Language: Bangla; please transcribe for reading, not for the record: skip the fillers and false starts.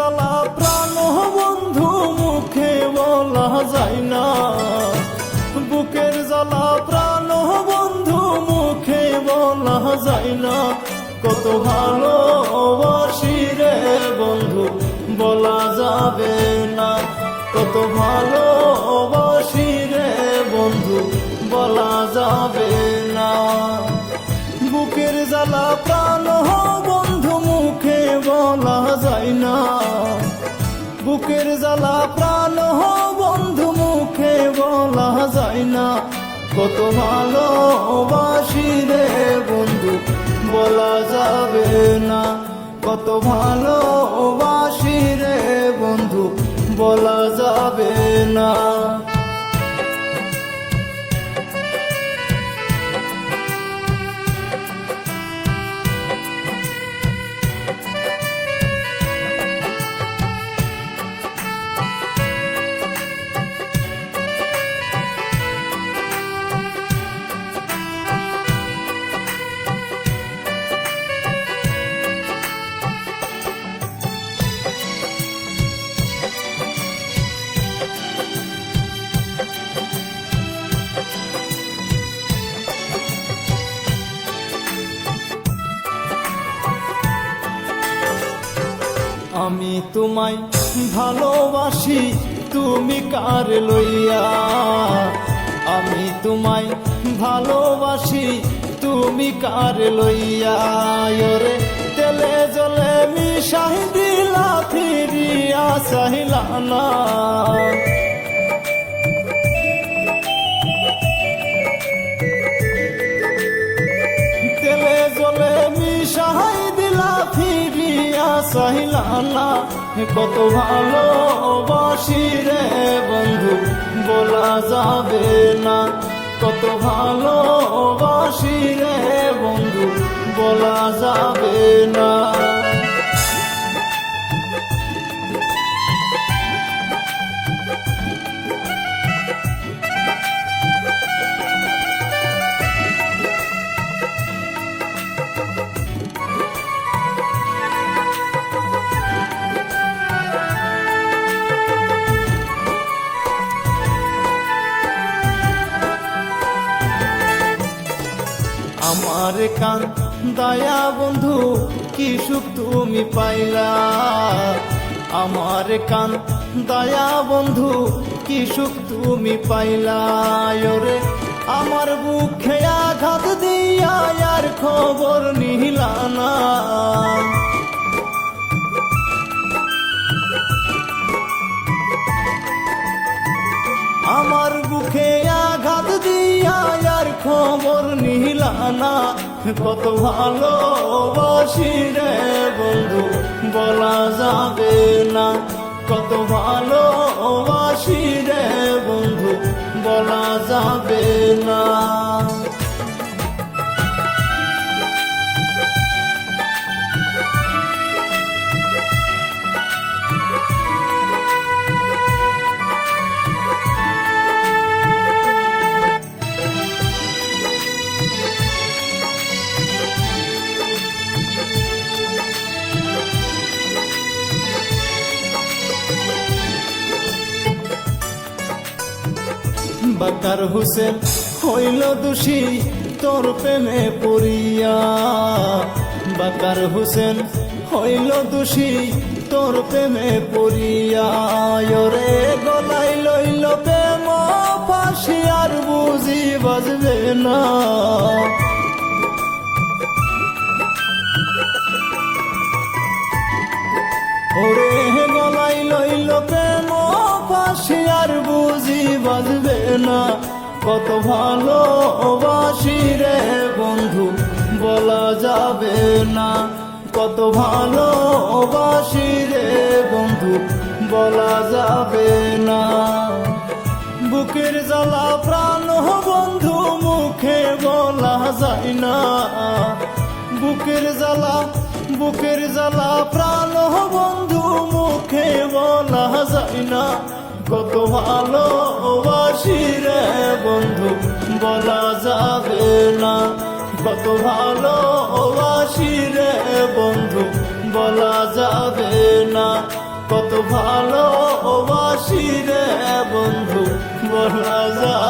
জ্বালা প্রাণ বন্ধু মুখে বলা যায় না, বুকের জ্বালা প্রাণ বন্ধু মুখে বলা যায় না। কত ভালোবাসি রে বন্ধু বলা যাবে না, কত ভালোবাসি রে বন্ধু বলা যাবে না। বুকের জ্বালা প্রাণ বন্ধু মুখে বলা যায় না, বুকের জ্বালা প্রাণ বন্ধু মুখে বলা যায় না। কত ভালোবাসি রে বন্ধু বলা যাবে না, কত ভালোবাসি রে বন্ধু বলা যাবে না। আমি তোমায় ভালোবাসি তুমি কার লইয়া, আমি তোমায় ভালোবাসি তুমি কার লইয়া। ওরে তেলে জলে মিশাই দিলা ফিরিয়া চাহিলা না, তেলে জলে মিশাই দিলা ফিরিয়া চাহিলা না। কত ভালোবাসি রে বন্ধু বলা যাবে না, কত ভালোবাসি রে বন্ধু বলা যাবে না। আমার কান দয়া বন্ধু কি সুখ তুমি পাইলা, আমার কান দয়া বন্ধু কি সুখ তুমি পাইলা। ওরে আমার বুকে আঘাত দিয়া আর খবর নিলা না, আমার বুকে আঘাত দিয়া আর খবর নিলা না। কত ভালোবাসি রে বন্ধু বলা যাবে না, কত ভালোবাসি রে বন্ধু বলা যাবে না। বাকার হোসেন হইল দোষী তোর প্রেমে পড়িয়া, বাকার হোসেন হইল দোষী তোর প্রেমে পড়িয়া। ওরে গলাই লইল প্রেম ফাঁসি আর বুঝি বাজবে না, ওরে গলাই লইল প্রেম ফাঁসি আর বুঝি বাজবে না। কত ভালোবাসি রে বন্ধু বলা যাবে না, কত ভালোবাসি রে বন্ধু বলা যাবে না। বুকের জ্বালা প্রাণ বন্ধু মুখে বলা যায় না, বুকের জ্বালা, বুকের জ্বালা প্রাণ বন্ধু মুখে বলা যায় না। কত ভালোবাসি রে বন্ধু বলা যাবে না, কত ভালোবাসি রে বন্ধু বলা যাবে না, কত ভালোবাসি রে বন্ধু বলা যায়